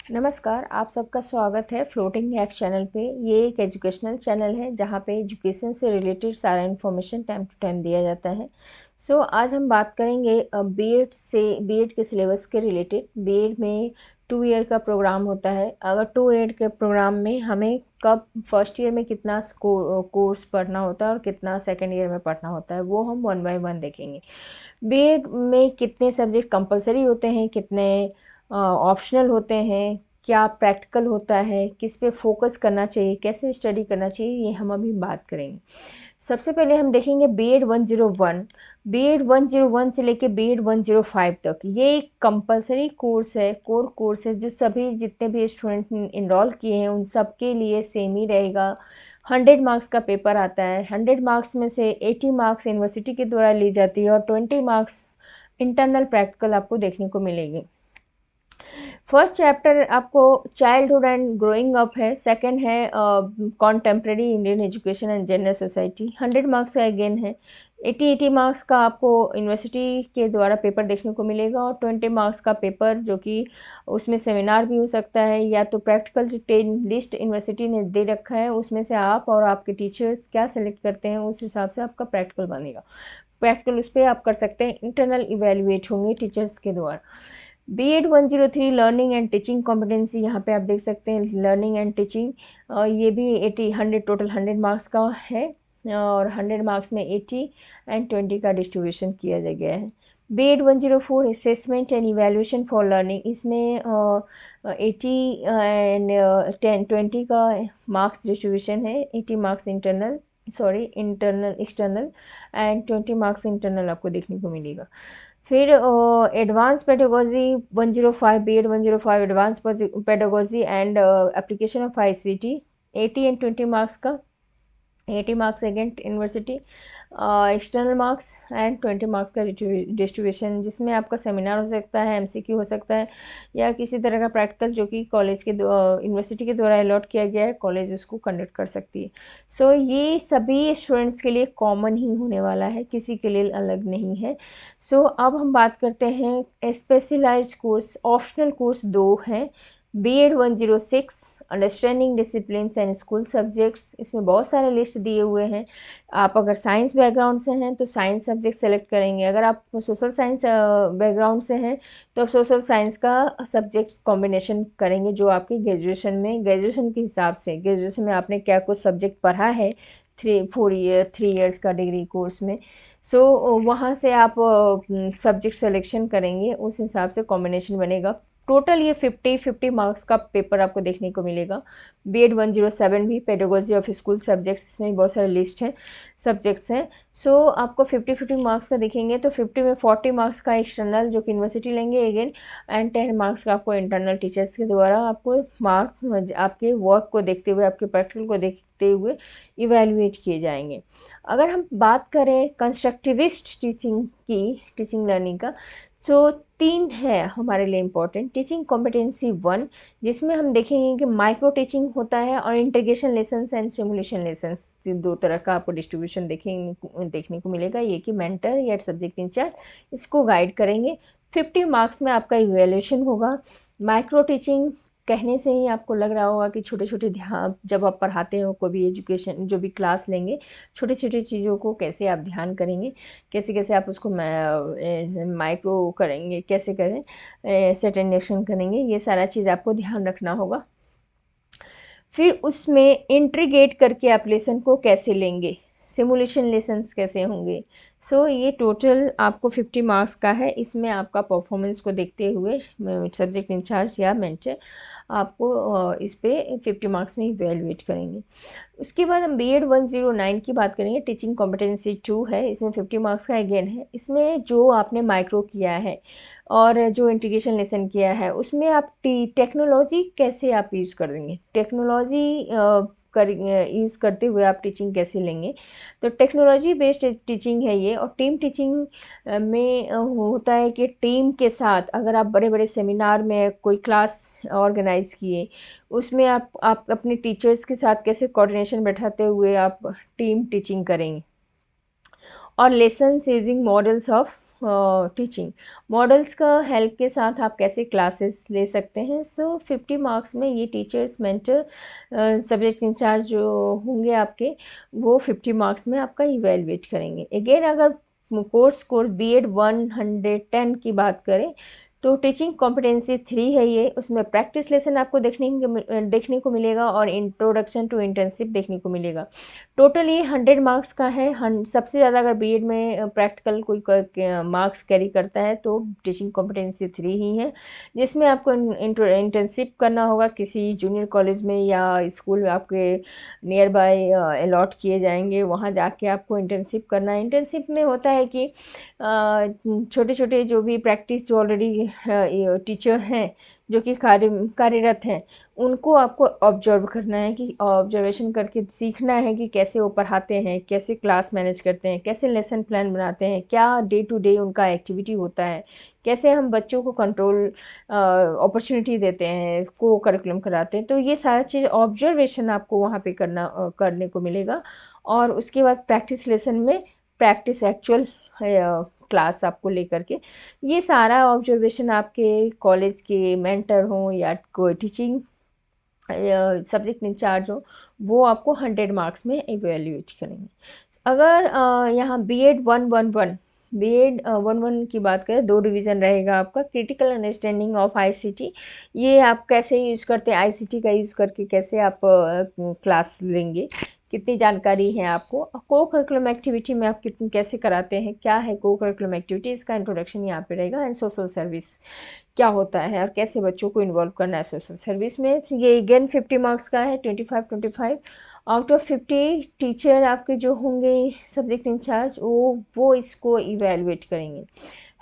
नमस्कार, आप सबका स्वागत है फ्लोटिंग हैक्स चैनल पे। ये एक एजुकेशनल चैनल है जहाँ पे एजुकेशन से रिलेटेड सारा इन्फॉर्मेशन टाइम टू टाइम दिया जाता है। आज हम बात करेंगे बीएड के सिलेबस के रिलेटेड। बीएड में 2 ईयर का प्रोग्राम होता है। अगर 2 ईयर के प्रोग्राम में हमें कब फर्स्ट ईयर में कितना कोर्स पढ़ना होता है और कितना सेकेंड ईयर में पढ़ना होता है, वो हम 1 बाय 1 देखेंगे। बीएड में कितने सब्जेक्ट कंपलसरी होते हैं, कितने ऑप्शनल होते हैं, क्या प्रैक्टिकल होता है, किस पे फोकस करना चाहिए, कैसे स्टडी करना चाहिए, ये हम अभी बात करेंगे। सबसे पहले हम देखेंगे बीएड 101। बीएड 101 से लेके बीएड 105 तक ये एक कंपलसरी कोर्स है, कोर कोर्स है, जो सभी जितने भी स्टूडेंट इनरोल किए हैं उन सब के लिए सेम ही रहेगा। 100 मार्क्स का पेपर आता है। 100 मार्क्स में से 80 मार्क्स यूनिवर्सिटी के द्वारा ली जाती है और 20 मार्क्स इंटरनल प्रैक्टिकल आपको देखने को मिलेगी। फर्स्ट चैप्टर आपको चाइल्डहुड एंड ग्रोइंग अप है। सेकंड है contemporary Indian education and general society. 100 marks का अगेन है। 80 मार्क्स का आपको यूनिवर्सिटी के द्वारा पेपर देखने को मिलेगा और 20 मार्क्स का पेपर जो कि उसमें सेमिनार भी हो सकता है या तो प्रैक्टिकल जो 10 लिस्ट यूनिवर्सिटी ने दे रखा है उसमें से आप और आपके टीचर्स क्या सेलेक्ट करते हैं उस हिसाब से आपका प्रैक्टिकल बनेगा। प्रैक्टिकल उस पर आप कर सकते हैं, इंटरनल इवेल्युएट होंगे टीचर्स के द्वारा। BEd 103 learning and teaching competency, यहाँ पे आप देख सकते हैं लर्निंग एंड टीचिंग। ये भी 100 टोटल 100 मार्क्स का है और 100 मार्क्स में 80 एंड 20 का डिस्ट्रीब्यूशन किया गया है। BEd 104 assessment and evaluation for learning, इसमें 80 एंड 20 का मार्क्स डिस्ट्रीब्यूशन है। 80 marks internal external and 20 marks internal आपको देखने को मिलेगा। फिर advance pedagogy 105, BEd 105 advance pedagogy and application of ICT, 80 and 20 marks का। 80 marks again university, external marks and 20 marks का डिस्ट्रीब्यूशन, जिसमें आपका सेमिनार हो सकता है, एमसीक्यू हो सकता है या किसी तरह का प्रैक्टिकल जो कि कॉलेज के यूनिवर्सिटी के द्वारा अलॉट किया गया है, कॉलेज उसको कंडक्ट कर सकती है। ये सभी स्टूडेंट्स के लिए कॉमन ही होने वाला है, किसी के लिए अलग नहीं है। अब हम बात करते हैं स्पेशलाइज्ड कोर्स। ऑप्शनल कोर्स 2 हैं। BEd 106 understanding discipline and school subjects, इसमें बहुत सारे लिस्ट दिए हुए हैं। आप अगर साइंस बैकग्राउंड से हैं तो साइंस सब्जेक्ट सेलेक्ट करेंगे, अगर आप सोशल साइंस बैकग्राउंड से हैं तो आप सोशल साइंस का सब्जेक्ट्स कॉम्बिनेशन करेंगे जो आपके ग्रेजुएशन के हिसाब से, ग्रेजुएशन में आपने क्या कुछ सब्जेक्ट पढ़ा है 3 ईयर्स का डिग्री कोर्स में। वहाँ से आप सब्जेक्ट सिलेक्शन करेंगे, उस हिसाब से कॉम्बिनेशन बनेगा। टोटल ये 50 मार्क्स का पेपर आपको देखने को मिलेगा। बीएड 107 भी पेडागोजी ऑफ स्कूल सब्जेक्ट्स, में बहुत सारे लिस्ट हैं, सब्जेक्ट्स हैं। आपको 50 मार्क्स का देखेंगे तो 50 में 40 मार्क्स का एक्सटर्नल जो कि यूनिवर्सिटी लेंगे अगेन, एंड 10 मार्क्स का आपको इंटरनल टीचर्स के द्वारा आपको मार्क्स आपके वर्क को देखते हुए, आपके प्रैक्टिकल को देखते हुए इवेल्युएट किए जाएंगे। अगर हम बात करें कंस्ट्रक्टिविस्ट टीचिंग लर्निंग का, 3 है हमारे लिए इम्पोर्टेंट। टीचिंग कॉम्पिटेंसी 1, जिसमें हम देखेंगे कि माइक्रो टीचिंग होता है और integration lessons and simulation lessons, 2 तरह का आपको डिस्ट्रीब्यूशन देखने को मिलेगा। ये कि मेंटर या सब्जेक्ट इंचार्ज इसको गाइड करेंगे। 50 मार्क्स में आपका इवेल्यूशन होगा। माइक्रो टीचिंग कहने से ही आपको लग रहा होगा कि छोटे छोटे ध्यान, जब आप पढ़ाते हो कोई भी एजुकेशन जो भी क्लास लेंगे, छोटी छोटी चीज़ों को कैसे आप ध्यान करेंगे, कैसे कैसे आप उसको माइक्रो करेंगे, कैसे करें सेट एंड एक्शन करेंगे, ये सारा चीज़ आपको ध्यान रखना होगा। फिर उसमें इंट्रीगेट करके आप लेसन को कैसे लेंगे, सिमुलेशन लेसन्स कैसे होंगे। ये टोटल आपको 50 मार्क्स का है। इसमें आपका परफॉर्मेंस को देखते हुए सब्जेक्ट इंचार्ज या मेंटर आपको इस पे 50 मार्क्स में इवेल्युएट करेंगे। उसके बाद हम बीएड 109 की बात करेंगे। टीचिंग कॉम्पिटेंसी 2 है, इसमें 50 मार्क्स का अगेन है। इसमें जो आपने माइक्रो किया है और जो इंटीग्रेशन लेसन किया है उसमें आप टेक्नोलॉजी कैसे आप यूज़ कर देंगे, टेक्नोलॉजी यूज़ करते हुए आप टीचिंग कैसे लेंगे। तो टेक्नोलॉजी बेस्ड टीचिंग है ये। और टीम टीचिंग में होता है कि टीम के साथ अगर आप बड़े बड़े सेमिनार में कोई क्लास ऑर्गेनाइज किए, उसमें आप अपने टीचर्स के साथ कैसे कोऑर्डिनेशन बैठाते हुए आप टीम टीचिंग करेंगे। और lessons using models of teaching models का हेल्प के साथ आप कैसे क्लासेस ले सकते हैं। सो 50 मार्क्स में ये टीचर्स मेंटर सब्जेक्ट इंचार्ज जो होंगे आपके, वो 50 मार्क्स में आपका इवेलुएट करेंगे। अगेन अगर कोर्स बीएड 110 की बात करें तो टीचिंग कॉम्पिटेंसी 3 है ये, उसमें प्रैक्टिस लेसन आपको देखने को मिलेगा और इंट्रोडक्शन टू इंटर्नशिप देखने को मिलेगा। टोटल ये 100 मार्क्स का है। सबसे ज़्यादा अगर बीएड में प्रैक्टिकल कोई मार्क्स कैरी करता है तो टीचिंग कॉम्पिटेंसी 3 ही है, जिसमें आपको इंटर्नशिप करना होगा किसी जूनियर कॉलेज में या स्कूल आपके नियर बाय अलॉट किए जाएंगे, वहाँ जाके आपको इंटर्नशिप करना है। इंटर्नशिप में होता है कि छोटे छोटे जो भी प्रैक्टिस जो ऑलरेडी टीचर हैं जो कि कार्यरत हैं, उनको आपको ऑब्जर्व करना है, कि ऑब्जर्वेशन करके सीखना है कि कैसे वो पढ़ाते हैं, कैसे क्लास मैनेज करते हैं, कैसे लेसन प्लान बनाते हैं, क्या डे टू डे उनका एक्टिविटी होता है, कैसे हम बच्चों को कंट्रोल अपॉर्चुनिटी देते हैं, को करिकुलम कराते हैं। तो ये सारा चीज़ ऑब्जर्वेशन आपको वहाँ पे करने को मिलेगा। और उसके बाद प्रैक्टिस लेसन में प्रैक्टिस एक्चुअल क्लास आपको लेकर के, ये सारा ऑब्जर्वेशन आपके कॉलेज के मेंटर हों या कोई टीचिंग सब्जेक्ट इंचार्ज हो, वो आपको 100 मार्क्स में इवेल्यूएट करेंगे। अगर यहाँ बी एड 111 की बात करें, 2 डिवीज़न रहेगा आपका। क्रिटिकल अंडरस्टैंडिंग ऑफ आईसीटी, ये आप कैसे यूज़ करते हैं, आईसीटी का यूज़ करके कैसे आप क्लास लेंगे, कितनी जानकारी है आपको। को करिकुलम एक्टिविटी में आप कितनी कैसे कराते हैं, क्या है को करिकुलम एक्टिविटी, इसका इंट्रोडक्शन यहाँ पे रहेगा। एंड सोशल सर्विस क्या होता है और कैसे बच्चों को इन्वॉल्व करना है सोशल सर्विस में। ये अगेन 50 मार्क्स का है, 25 आउट ऑफ 50 टीचर आपके जो होंगे सब्जेक्ट इंचार्ज, वो इसको इवेलुएट करेंगे।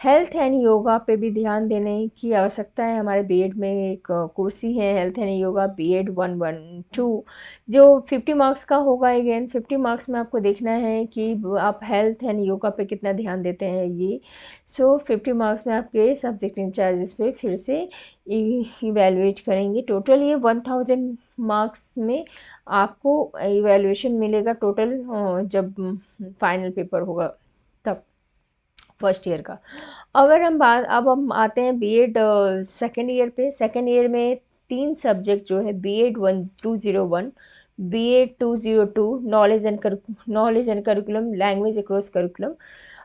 हेल्थ एंड योगा पे भी ध्यान देने की आवश्यकता है। हमारे बीएड में एक कोर्स ही है हेल्थ एंड योगा, बीएड 112, जो 50 मार्क्स का होगा। अगेन 50 मार्क्स में आपको देखना है कि आप हेल्थ एंड योगा पे कितना ध्यान देते हैं ये। सो 50 मार्क्स में आपके सब्जेक्ट इंचार्जेस पे फिर से इवेलुएट करेंगे। टोटल ये 1000 मार्क्स में आपको इवेलुएशन मिलेगा टोटल, जब फाइनल पेपर होगा तब फर्स्ट ईयर का। अगर अब हम आते हैं बीएड सेकेंड ईयर पे। सेकेंड ईयर में 3 सब्जेक्ट जो है, BEd 201, BEd 202 knowledge and curriculum language across curriculum,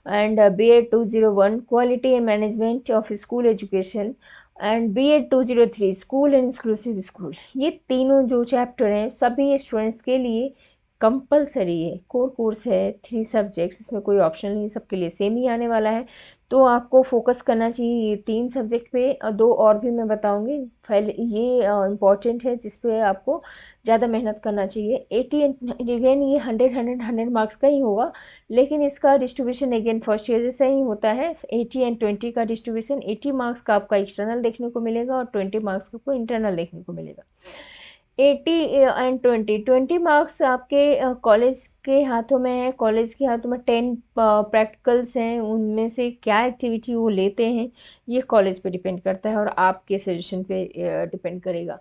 and BEd 201 quality and management of school education, and BEd 203 school and inclusive school. ये तीनों जो चैप्टर हैं सभी स्टूडेंट्स के लिए कंपलसरी है, कोर कोर्स है, 3 सब्जेक्ट्स, इसमें कोई ऑप्शन नहीं, सबके लिए सेम ही आने वाला है। तो आपको फोकस करना चाहिए ये 3 सब्जेक्ट पे। 2 और भी मैं बताऊंगी, पहले ये इम्पॉर्टेंट है जिस पे आपको ज़्यादा मेहनत करना चाहिए। 80 अगेन ये 100 मार्क्स का ही होगा, लेकिन इसका डिस्ट्रीब्यूशन अगेन फर्स्ट ईयर जैसा ही होता है। 80 एंड 20 का डिस्ट्रीब्यूशन, 80 मार्क्स का आपका एक्सटर्नल देखने को मिलेगा और 20 मार्क्स का आपको इंटरनल देखने को मिलेगा। 80 एंड 20 मार्क्स आपके कॉलेज के हाथों में है। कॉलेज के हाथों में 10 प्रैक्टिकल्स हैं, उनमें से क्या एक्टिविटी वो लेते हैं ये कॉलेज पे डिपेंड करता है और आपके सजेशन पे डिपेंड करेगा।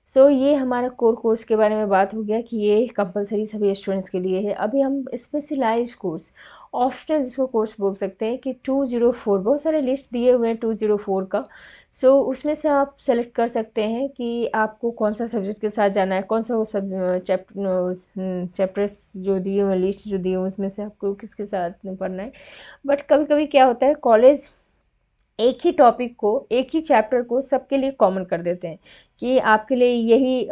सो ये हमारा कोर कोर्स के बारे में बात हो गया कि ये कंपलसरी सभी स्टूडेंट्स के लिए है। अभी हम स्पेशलाइज कोर्स, ऑप्शनल जिसको कोर्स बोल सकते हैं, कि 204, बहुत सारे लिस्ट दिए हुए हैं 204 का। सो उसमें से आप सेलेक्ट कर सकते हैं कि आपको कौन सा सब्जेक्ट के साथ जाना है, कौन सा वो सब चैप्टर्स जो दिए हुए, लिस्ट जो दिए हुए, उसमें से आपको किसके साथ पढ़ना है। बट कभी कभी क्या होता है, कॉलेज एक ही टॉपिक को, एक ही चैप्टर को सबके लिए कॉमन कर देते हैं कि आपके लिए यही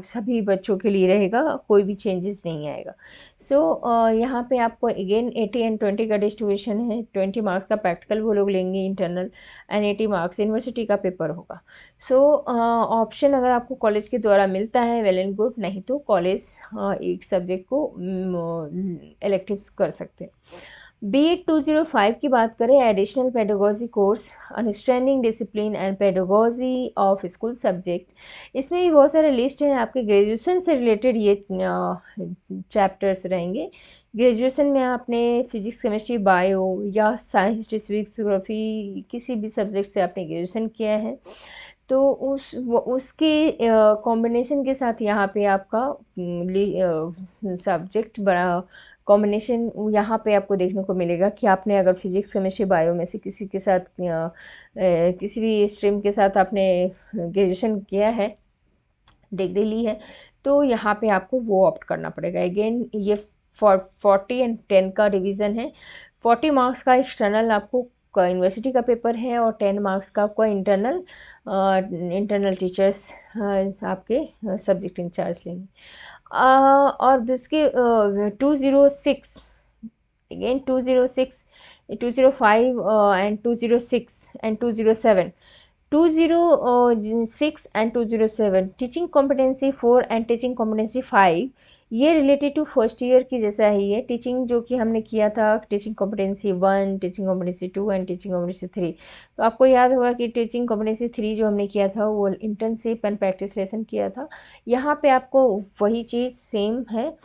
सभी बच्चों के लिए रहेगा, कोई भी चेंजेस नहीं आएगा। सो यहाँ पे आपको अगेन 80 एंड 20 का डिस्ट्रीब्यूशन है। 20 मार्क्स का प्रैक्टिकल वो लोग लेंगे इंटरनल, एंड 80 मार्क्स यूनिवर्सिटी का पेपर होगा। सो ऑप्शन अगर आपको कॉलेज के द्वारा मिलता है वेल एंड गुड, नहीं तो कॉलेज एक सब्जेक्ट को इलेक्टिव्स कर सकते हैं। बीएड 205 की बात करें, additional pedagogy course, understanding discipline and pedagogy of school subject, इसमें भी बहुत सारे लिस्ट हैं। आपके ग्रेजुएशन से रिलेटेड ये चैप्टर्स रहेंगे। ग्रेजुएशन में आपने फिजिक्स, केमिस्ट्री, बायो या साइंस, फिजिक्स, ज्योग्राफी, किसी भी सब्जेक्ट से आपने ग्रेजुएशन किया है तो उसके कॉम्बिनेशन के साथ यहाँ पे आपका सब्जेक्ट बड़ा कॉम्बिनेशन यहाँ पे आपको देखने को मिलेगा कि आपने अगर फिजिक्स केमिस्ट्री बायो में से किसी के साथ किसी भी स्ट्रीम के साथ आपने ग्रेजुएशन किया है, डिग्री ली है, तो यहाँ पे आपको वो ऑप्ट करना पड़ेगा। अगेन ये 40 एंड 10 का डिवीज़न है। 40 मार्क्स का एक्सटर्नल आपको यूनिवर्सिटी का पेपर है और 10 मार्क्स का आपका इंटरनल टीचर्स आपके सब्जेक्ट इंचार्ज लेंगे। और इसके 206 again 206 205 and 206 and 207 206 and 207 teaching competency 4 and teaching competency 5 ये रिलेटेड टू फर्स्ट ईयर की जैसा ही है। टीचिंग जो कि हमने किया था teaching competency 1, teaching competency 2 and teaching competency 3। तो आपको याद होगा कि टीचिंग कॉम्पिटेंसी 3 जो हमने किया था वो इंटर्नशिप एंड प्रैक्टिस लेसन किया था। यहाँ पे आपको वही चीज़ सेम है,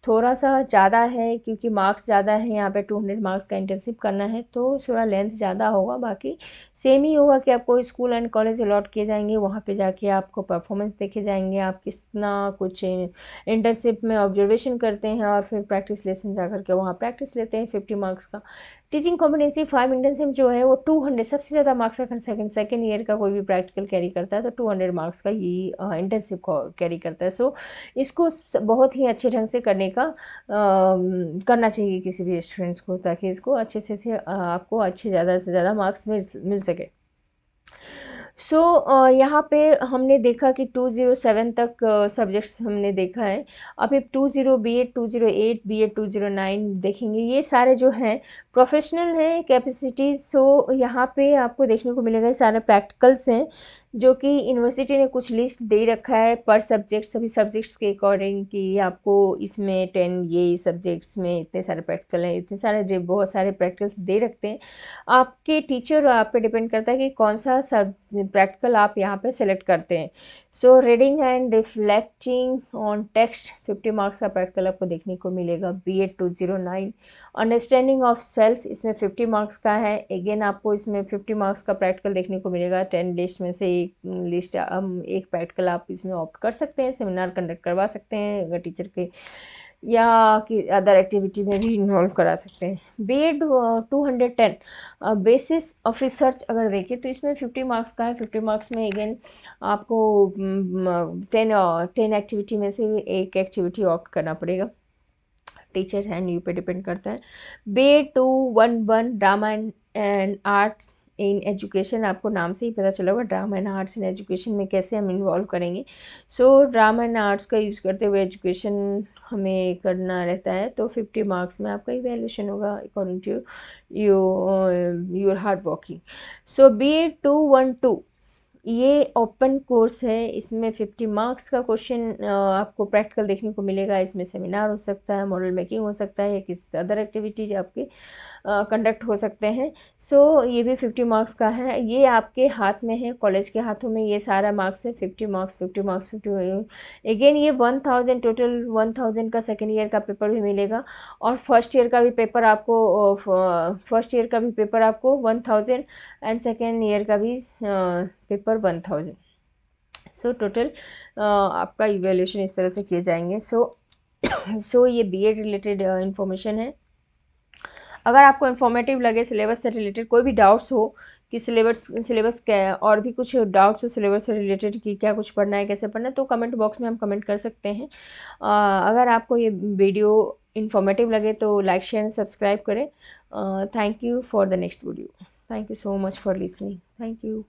थोड़ा सा ज़्यादा है क्योंकि मार्क्स ज़्यादा है। यहाँ पे 200 मार्क्स का इंटर्नशिप करना है तो थोड़ा लेंथ ज़्यादा होगा, बाकी सेम ही होगा कि आपको स्कूल एंड कॉलेज अलॉट किए जाएंगे। वहाँ पे जाके आपको परफॉर्मेंस देखे जाएंगे, आप कितना कुछ इंटर्नशिप में ऑब्जर्वेशन करते हैं और फिर प्रैक्टिस लेसन जा करके वहाँ प्रैक्टिस लेते हैं 50 मार्क्स का। टीचिंग कॉम्पिटेंसी 5 इंटर्नशिप जो है वो 200 सबसे ज़्यादा मार्क्स का सेकेंड ईयर का कोई भी प्रैक्टिकल कैरी करता है तो 200 मार्क्स का ही इंटर्नशिप कैरी करता है। सो इसको बहुत ही अच्छे ढंग से करना चाहिए किसी भी स्टूडेंट्स को, ताकि इसको अच्छे से आपको अच्छे ज़्यादा से ज़्यादा मार्क्स मिल सके। सो यहाँ पे हमने देखा कि 207 तक सब्जेक्ट्स हमने देखा है। अब 20 B.Ed 208 B.Ed 209 देखेंगे। ये सारे जो हैं प्रोफेशनल हैं कैपेसिटीज़। सो यहाँ पे आपको देखने को मिलेगा ये सारे प्रैक्टिकल्स हैं जो कि यूनिवर्सिटी ने कुछ लिस्ट दे रखा है पर सब्जेक्ट, सभी सब्जेक्ट्स के अकॉर्डिंग कि आपको इसमें 10 ये सब्जेक्ट्स में इतने सारे प्रैक्टिकल हैं, इतने सारे बहुत सारे प्रैक्टिकल्स दे रखते हैं। आपके टीचर आप पे डिपेंड करता है कि कौन सा सब प्रैक्टिकल आप यहाँ पे सेलेक्ट करते हैं। So reading and reflecting on text 50 marks का प्रैक्टिकल आपको देखने को मिलेगा B.Ed 209। अंडरस्टैंडिंग ऑफ सेल्फ इसमें 50 मार्क्स का है। अगेन आपको इसमें 50 मार्क्स का प्रैक्टिकल देखने को मिलेगा। 10 लिस्ट में से एक प्रैक्टिकल आप इसमें ऑप्ट कर सकते हैं, सेमिनार कंडक्ट करवा सकते हैं अगर टीचर के, या कि अदर एक्टिविटी में भी इन्वॉल्व करा सकते हैं। B.Ed 210 बेसिस ऑफ रिसर्च अगर देखें तो इसमें 50 मार्क्स का है। 50 मार्क्स में अगेन आपको 10 एक्टिविटी में से एक एक्टिविटी ऑप्ट करना पड़ेगा, टीचर एंड यू पे डिपेंड करता है। B.Ed 211 drama and arts in education, आपको नाम से ही पता चला होगा drama and arts in education में कैसे हम इन्वॉल्व करेंगे। सो ड्रामा एंड आर्ट्स का यूज़ करते हुए एजुकेशन हमें करना रहता है। तो 50 मार्क्स में आपका इवैल्यूएशन होगा according to your hard working. So B.Ed 212 ये ओपन कोर्स है। इसमें 50 मार्क्स का क्वेश्चन आपको प्रैक्टिकल देखने को मिलेगा। इसमें सेमिनार हो सकता है, मॉडल मेकिंग हो सकता है, या किसी अदर एक्टिविटीज आपके कंडक्ट हो सकते हैं। सो ये भी 50 मार्क्स का है। ये आपके हाथ में है, कॉलेज के हाथों में ये सारा मार्क्स है। 50 मार्क्स 50 मार्क्स 50 अगेन ये 1000 टोटल 1000 का सेकेंड ईयर का पेपर भी मिलेगा और फर्स्ट ईयर का भी पेपर आपको 1000 एंड सेकेंड ईयर का भी पेपर 1000। सो टोटल आपका इवैल्यूएशन इस तरह से किए जाएंगे। सो ये B.Ed रिलेटेड इंफॉर्मेशन है। अगर आपको इन्फॉर्मेटिव लगे, सिलेबस से रिलेटेड कोई भी डाउट्स हो कि सिलेबस क्या और भी कुछ डाउट्स हो सिलेबस से रिलेटेड कि क्या कुछ पढ़ना है, कैसे पढ़ना है, तो कमेंट बॉक्स में हम कमेंट कर सकते हैं। अगर आपको ये वीडियो इन्फॉर्मेटिव लगे तो लाइक शेयर एंड सब्सक्राइब करें। Thank you for the next video. Thank you so much for listening. Thank you.